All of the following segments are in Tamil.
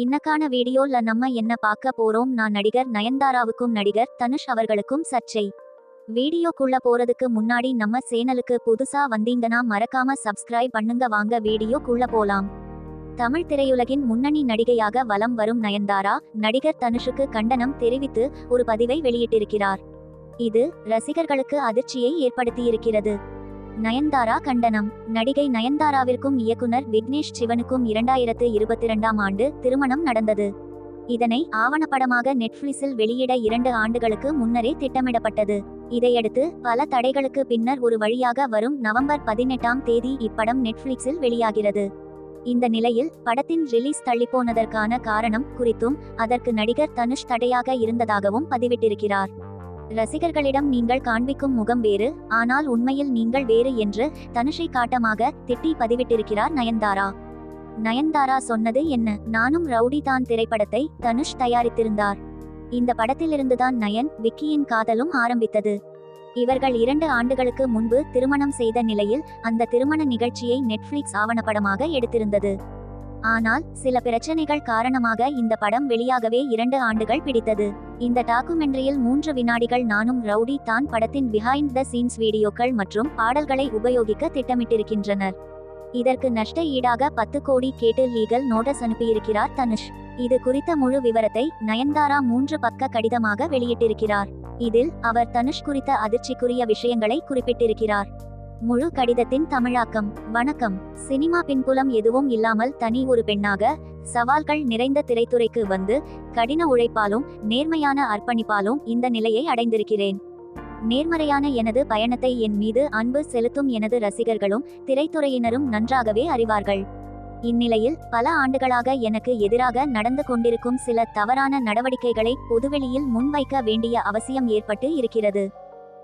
இன்னக்கான வீடியோல நம்ம என்ன பார்க்க போறோம், நான் நடிகர் நயன்தாராவுக்கும் நடிகர் தனுஷ் அவர்களுக்கும் சர்ச்சை. வீடியோக்குள்ள போறதுக்கு முன்னாடி நம்ம சேனலுக்கு புதுசா வந்தீங்கன்னா மறக்காம சப்ஸ்கிரைப் பண்ணுங்க. வாங்க வீடியோக்குள்ள போலாம். தமிழ் திரையுலகின் முன்னணி நடிகையாக வலம் வரும் நயன்தாரா நடிகர் தனுஷுக்கு கண்டனம் தெரிவித்து ஒரு பதிவை வெளியிட்டிருக்கிறார். இது ரசிகர்களுக்கு அதிர்ச்சியை ஏற்படுத்தியிருக்கிறது. நயன்தாரா கண்டனம். நடிகை நயன்தாராவிற்கும் இயக்குனர் விக்னேஷ் சிவனுக்கும் 2022ஆம் ஆண்டு திருமணம் நடந்தது. இதனை ஆவணப்படமாக நெட்ஃபிளிக்ஸில் வெளியிட 2 ஆண்டுகளுக்கு முன்னரே திட்டமிடப்பட்டது. இதையடுத்து பல தடைகளுக்கு பின்னர் ஒரு வழியாக வரும் நவம்பர் 18ஆம் தேதி இப்படம் நெட்ஃபிளிக்ஸில் வெளியாகிறது. இந்த நிலையில் படத்தின் ரிலீஸ் தள்ளிப்போனதற்கான காரணம் குறித்தும் அதற்கு நடிகர் தனுஷ் தடையாக இருந்ததாகவும் பதிவிட்டிருக்கிறார். ரசிகர்களிடம் நீங்கள் காண்பிக்கும் முகம் வேறு, ஆனால் உண்மையில் நீங்கள் வேறு என்று தனுஷை காட்டமாக திட்டி பதிவிட்டிருக்கிறார் நயன்தாரா. நயன்தாரா சொன்னது என்ன? நானும் ரவுடி தான் திரைப்படத்தை தனுஷ் தயாரித்திருந்தார். இந்த படத்திலிருந்துதான் நயன் விக்கியின் காதலும் ஆரம்பித்தது. இவர்கள் 2 ஆண்டுகளுக்கு முன்பு திருமணம் செய்த நிலையில் அந்த திருமண நிகழ்ச்சியை நெட்ஃபிளிக்ஸ் ஆவணப்படமாக எடுத்திருந்தது. ஆனால் சில பிரச்சனைகள் காரணமாக இந்த படம் வெளியாகவே 2 ஆண்டுகள் பிடித்தது. இந்த டாக்குமெண்ட்ரியில் 3 வினாடிகள் நானும் ரவுடி தான் படத்தின் பிஹைண்ட் த சீன்ஸ் வீடியோக்கள் மற்றும் பாடல்களை உபயோகிக்க திட்டமிட்டிருக்கின்றனர். இதற்கு நஷ்ட ஈடாக 10 கோடி கேட்டு லீகல் நோட்டீஸ் அனுப்பியிருக்கிறார் தனுஷ். இது குறித்த முழு விவரத்தை நயன்தாரா 3 பக்க கடிதமாக வெளியிட்டிருக்கிறார். இதில் அவர் தனுஷ் குறித்த அதிர்ச்சிக்குரிய விஷயங்களை குறிப்பிட்டிருக்கிறார். முழு கடிதத்தின் தமிழாக்கம். வணக்கம். சினிமா பின்புலம் எதுவும் இல்லாமல் தனி ஒரு பெண்ணாக சவால்கள் நிறைந்த திரைத்துறைக்கு வந்து கடின உழைப்பாலும் நேர்மையான அர்ப்பணிப்பாலும் இந்த நிலையை அடைந்திருக்கிறேன். நேர்மறையான எனது பயணத்தை என் மீது அன்பு செலுத்தும் எனது ரசிகர்களும் திரைத்துறையினரும் நன்றாகவே அறிவார்கள். இந்நிலையில் பல ஆண்டுகளாக எனக்கு எதிராக நடந்து கொண்டிருக்கும் சில தவறான நடவடிக்கைகளை பொதுவெளியில் முன்வைக்க வேண்டிய அவசியம் ஏற்பட்டு இருக்கிறது.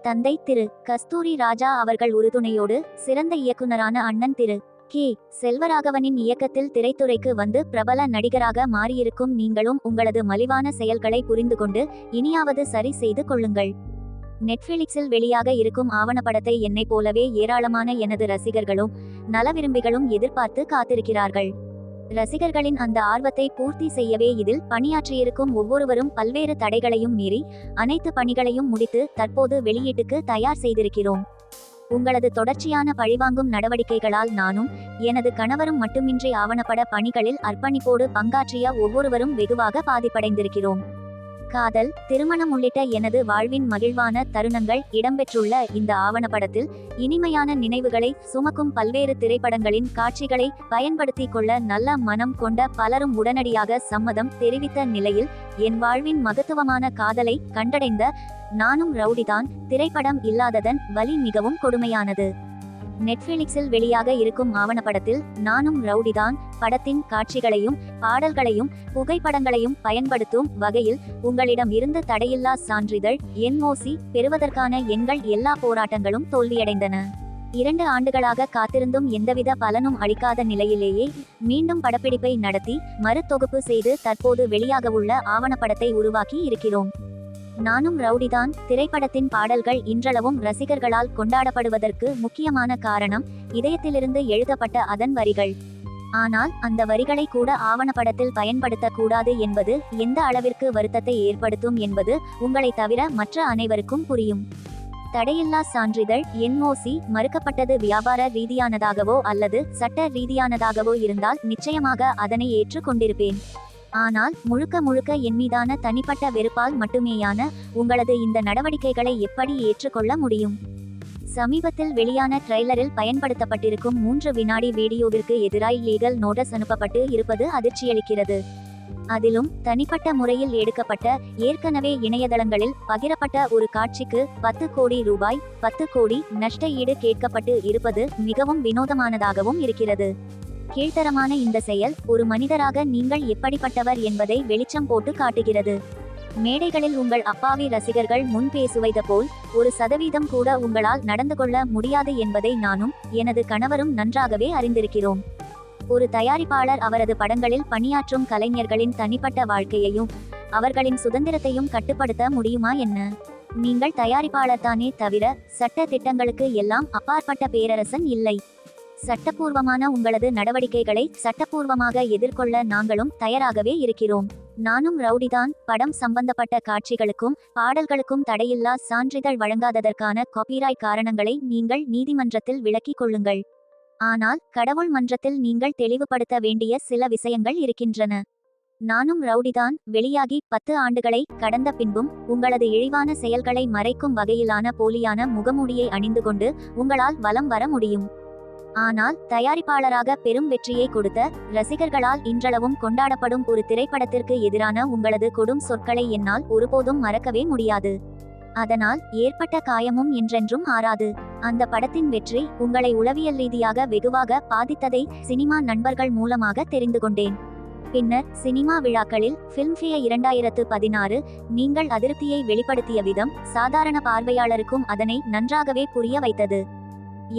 தந்தை திரு கஸ்தூரி ராஜா அவர்கள் உறுதுணையோடு சிறந்த இயக்குனரான அண்ணன் திரு கே செல்வராகவனின் இயக்கத்தில் திரைத்துறைக்கு வந்து பிரபல நடிகராக மாறியிருக்கும் நீங்களும் உங்களது மலிவான செயல்களை புரிந்து கொண்டு இனியாவது சரி செய்து கொள்ளுங்கள். நெட்ஃபிளிக்ஸில் வெளியாக இருக்கும் ஆவணப்படத்தை என்னைப் போலவே ஏராளமான எனது ரசிகர்களும் நலவிரும்பிகளும் எதிர்பார்த்து காத்திருக்கிறார்கள். ரசிகர்களின் அந்த ஆர்வத்தை பூர்த்தி செய்யவே இதில் பணியாற்றியிருக்கும் ஒவ்வொருவரும் பல்வேறு தடைகளையும் மீறி அனைத்து பணிகளையும் முடித்து தற்போது வெளியீட்டுக்கு தயார் செய்திருக்கிறோம். உங்களது தொடர்ச்சியான பழிவாங்கும் நடவடிக்கைகளால் நானும் எனது கணவரும் மட்டுமின்றி ஆவணப்பட பணிகளில் அர்ப்பணிப்போடு பங்காற்றிய ஒவ்வொருவரும் வெகுவாக பாதிப்படைந்திருக்கிறோம். காதல், திருமணம் உள்ளிட்ட எனது வாழ்வின் மகிழ்வான தருணங்கள் இடம்பெற்றுள்ள இந்த ஆவணப்படத்தில் இனிமையான நினைவுகளை சுமக்கும் பல்வேறு திரைப்படங்களின் காட்சிகளை பயன்படுத்தி கொள்ள நல்ல மனம் கொண்ட பலரும் உடனடியாக சம்மதம் தெரிவித்த நிலையில் என் வாழ்வின் மகத்துவமான காதலை கண்டடைந்த நானும் ரவுடிதான் திரைப்படம் இல்லாததன் வலி மிகவும் கொடுமையானது. நெட்ஃபிளிக்ஸில் வெளியாக இருக்கும் ஆவணப்படத்தில் நானும் ரவுடிதான் படத்தின் காட்சிகளையும் பாடல்களையும் புகைப்படங்களையும் பயன்படுத்தும் வகையில் உங்களிடம் இருந்து தடையில்லா சான்றிதழ் NOC பெறுவதற்கான எங்கள் எல்லா போராட்டங்களும் தோல்வியடைந்தன. 2 ஆண்டுகளாக காத்திருந்தும் எந்தவித பலனும் அளிக்காத நிலையிலேயே மீண்டும் படப்பிடிப்பை நடத்தி மறுதொகுப்பு செய்து தற்போது வெளியாகவுள்ள ஆவணப்படத்தை உருவாக்கி இருக்கிறோம். நானும் ரவுடிதான் திரைப்படத்தின் பாடல்கள் இன்றளவும் ரசிகர்களால் கொண்டாடப்படுவதற்கு முக்கியமான காரணம் இதயத்திலிருந்து எழுதப்பட்ட அதன் வரிகள். ஆனால் அந்த வரிகளை கூட ஆவணப்படத்தில் பயன்படுத்தக் கூடாது என்பது எந்த அளவிற்கு வருத்தத்தை ஏற்படுத்தும் என்பது உங்களை தவிர மற்ற அனைவருக்கும் புரியும். தடையில்லா சான்றிதழ் NOC மறுக்கப்பட்டது வியாபார ரீதியானதாகவோ அல்லது சட்ட ரீதியானதாகவோ இருந்தால் நிச்சயமாக அதனை ஏற்றுக் கொண்டிருப்பேன். ஆனால் முழுக்க என் மீதான தனிப்பட்ட வெறுப்பால் மட்டுமேயான உங்களது இந்த நடவடிக்கைகளை எப்படி ஏற்றுக்கொள்ள முடியும்? சமீபத்தில் வெளியான ட்ரெய்லரில் பயன்படுத்தப்பட்டிருக்கும் 3 வினாடி வீடியோவிற்கு எதிராய் லீகல் நோட்டீஸ் அனுப்பப்பட்டு இருப்பது அதிர்ச்சியளிக்கிறது. அதிலும் தனிப்பட்ட முறையில் எடுக்கப்பட்ட ஏற்கனவே இணையதளங்களில் பகிரப்பட்ட ஒரு காட்சிக்கு 10 கோடி ரூபாய் 10 கோடி நஷ்ட ஈடு கேட்கப்பட்டு இருப்பது மிகவும் வினோதமானதாகவும் இருக்கிறது. கீழ்த்தரமான இந்த செயல் ஒரு மனிதராக நீங்கள் எப்படிப்பட்டவர் என்பதை வெளிச்சம் போட்டு காட்டுகிறது. மேடைகளில் உங்கள் அப்பாவி ரசிகர்கள் முன் பேசுவதை போல் 1% கூட உங்களால் நடந்து கொள்ள முடியாது என்பதை நானும் எனது கணவரும் நன்றாகவே அறிந்திருக்கிறோம். ஒரு தயாரிப்பாளர் அவரது படங்களில் பணியாற்றும் கலைஞர்களின் தனிப்பட்ட வாழ்க்கையையும் அவர்களின் சுதந்திரத்தையும் கட்டுப்படுத்த முடியுமா என்ன? நீங்கள் தயாரிப்பாளர் தானே தவிர சட்ட திட்டங்களுக்கு எல்லாம் அப்பாற்பட்ட பேரரசன் இல்லை. சட்டப்பூர்வமான உங்களது நடவடிக்கைகளை சட்டப்பூர்வமாக எதிர்கொள்ள நாங்களும் தயாராகவே இருக்கிறோம். நானும் ரவுடிதான் படம் சம்பந்தப்பட்ட காட்சிகளுக்கும் பாடல்களுக்கும் தடையில்லா சான்றிதழ் வழங்காததற்கான காப்பிரைட் காரணங்களை நீங்கள் நீதிமன்றத்தில் விளக்கிக் கொள்ளுங்கள். ஆனால் கடவுள் மன்றத்தில் நீங்கள் தெளிவுபடுத்த வேண்டிய சில விஷயங்கள் இருக்கின்றன. நானும் ரவுடிதான் வெளியாகி 10 ஆண்டுகளை கடந்த பின்பும் உங்களது இழிவான செயல்களை மறைக்கும் வகையிலான போலியான முகமூடியை அணிந்து கொண்டு உங்களால் வலம் வர முடியும். ஆனால் தயாரிப்பாளராக பெரும் வெற்றியை கொடுத்த ரசிகர்களால் இன்றளவும் கொண்டாடப்படும் ஒரு திரைப்படத்திற்கு எதிரான உங்களது கொடும் சொற்களை என்னால் ஒருபோதும் மறக்கவே முடியாது. அதனால் ஏற்பட்ட காயமும் என்றென்றும் ஆறாது. அந்த படத்தின் வெற்றி உங்களை உளவியல் ரீதியாக வெகுவாக பாதித்ததை சினிமா நண்பர்கள் மூலமாக தெரிந்து கொண்டேன். பின்னர் சினிமா விழாக்களில் ஃபில்ம்ஃபேர் 2016 நீங்கள் அதிருப்தியை வெளிப்படுத்திய விதம் சாதாரண பார்வையாளருக்கும் அதனை நன்றாகவே புரிய வைத்தது.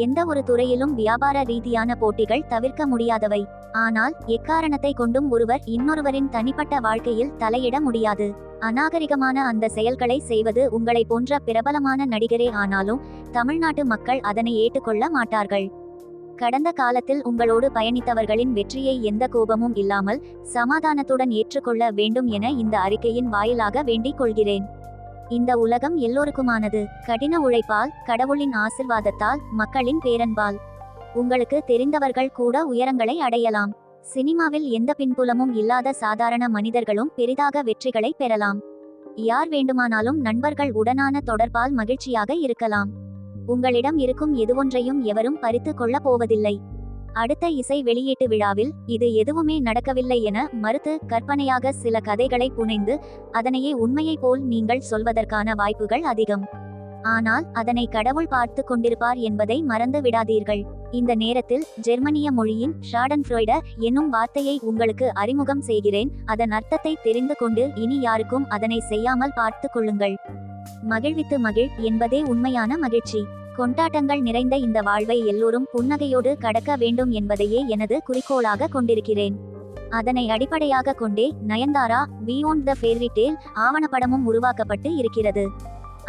எந்த ஒரு துறையிலும் வியாபார ரீதியான போட்டிகள் தவிர்க்க முடியாதவை. ஆனால் எக்காரணத்தை கொண்டும் ஒருவர் இன்னொருவரின் தனிப்பட்ட வாழ்க்கையில் தலையிட முடியாது. அநாகரிகமான அந்த செயல்களை செய்வது உங்களை போன்ற பிரபலமான நடிகரே ஆனாலும் தமிழ்நாட்டு மக்கள் அதனை ஏற்றுக்கொள்ள மாட்டார்கள். கடந்த காலத்தில் உங்களோடு பயணித்தவர்களின் வெற்றியை எந்த கோபமும் இல்லாமல் சமாதானத்துடன் ஏற்றுக்கொள்ள வேண்டும் என இந்த அறிக்கையின் வாயிலாக வேண்டிக் கொள்கிறேன். இந்த உலகம் எல்லோருக்குமானது. கடின உழைப்பால், கடவுளின் ஆசிர்வாதத்தால், மக்களின் பேரன்பால் உங்களுக்கு தெரிந்தவர்கள் கூட உயரங்களை அடையலாம். சினிமாவில் எந்த பின்புலமும் இல்லாத சாதாரண மனிதர்களும் பெரிதாக வெற்றிகளை பெறலாம். யார் வேண்டுமானாலும் நண்பர்கள் உடனான தொடர்பால் மகிழ்ச்சியாக இருக்கலாம். உங்களிடம் இருக்கும் எதுவொன்றையும் எவரும் பறித்து கொள்ள போவதில்லை. அடுத்த இசை வெளியீட்டு விழாவில் இது எதுவுமே நடக்கவில்லை என மறுத்து கற்பனையாக சில கதைகளை புனைந்து அதனையே உண்மையை போல் நீங்கள் சொல்வதற்கான வாய்ப்புகள் அதிகம். ஆனால் அதனை கடவுள் பார்த்து கொண்டிருப்பார் என்பதை மறந்து விடாதீர்கள். இந்த நேரத்தில் ஜெர்மனிய மொழியின் ஷாடன்ஃப்ரோய்ட என்னும் வார்த்தையை உங்களுக்கு அறிமுகம் செய்கிறேன். அதன் அர்த்தத்தை தெரிந்து கொண்டு இனி யாருக்கும் அதனை செய்யாமல் பார்த்து கொள்ளுங்கள். மகிழ்வித்து மகிழ் என்பதே உண்மையான மகிழ்ச்சி. கொண்டாட்டங்கள் நிறைந்த இந்த வாழ்வை எல்லோரும் புன்னகையோடு கடக்க வேண்டும் என்பதையே எனது குறிக்கோளாக கொண்டிருக்கிறேன். அதனை அடிப்படையாக கொண்டே Nayanthara beyond the fairy tale ஆவணப்படமும் உருவாக்கப்பட்டு இருக்கிறது.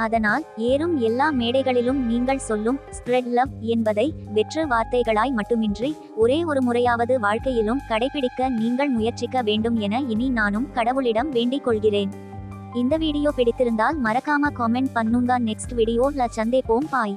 அதனால் ஏறும் எல்லா மேடைகளிலும் நீங்கள் சொல்லும் ஸ்ப்ரெட் லவ் என்பதை வெற்று வார்த்தைகளாய் மட்டுமின்றி ஒரே ஒரு முறையாவது வாழ்க்கையிலும் கடைபிடிக்க நீங்கள் முயற்சிக்க வேண்டும் என இனி நானும் கடவுளிடம் வேண்டிக் கொள்கிறேன். இந்த வீடியோ பிடித்திருந்தால் மறக்காம காமெண்ட் பண்ணுங்க. நெக்ஸ்ட் வீடியோல சந்திப்போம். பாய்.